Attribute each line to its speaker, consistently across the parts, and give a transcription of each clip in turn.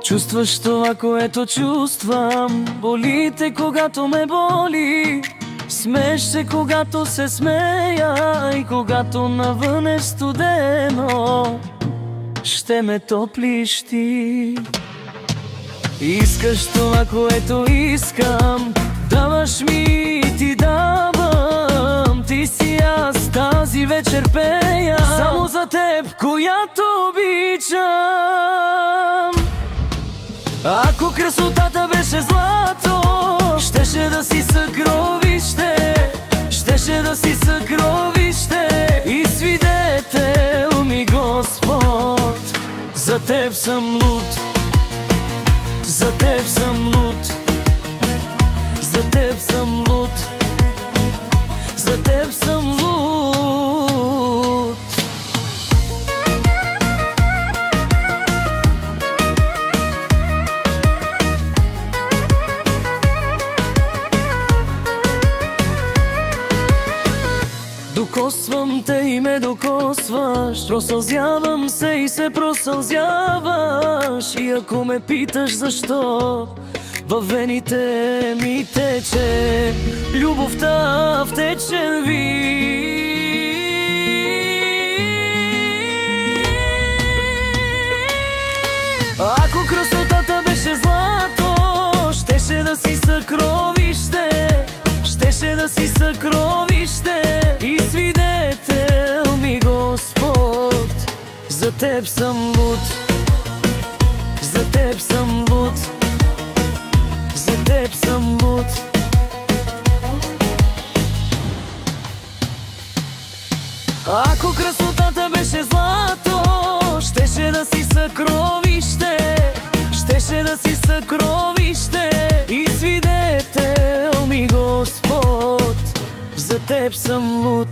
Speaker 1: Чувстваш това, което чувствам. Болите, когато ме боли. Смееш се, когато се смея. И когато навън е студено, ще ме топлиш ти. Искаш това, което искам. Даваш ми, ти давам. Ти си аз, тази вечер пея само за теб, която обичам. Ако красотата беше злато, щеше да си съкровище, щеше да си съкровище и свидетел ми Господ. За теб съм луд, за теб съм луд, за теб съм луд, за теб съм луд. Докосвам те и ме докосваш, просълзявам се и се просълзяваш. И ако ме питаш защо, във вените ми тече любовта в течен вид. Ако красотата беше злато, щеше да си съкровище, щеше да си съкровище и свидетел ми Господ. За теб съм луд, за теб съм луд, за теб съм луд. Ако красотата беше злато, щеше да си съкровище, щеше да си съкровище и свидетел ми Господ. За теб съм луд,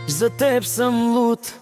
Speaker 1: за теб съм луд.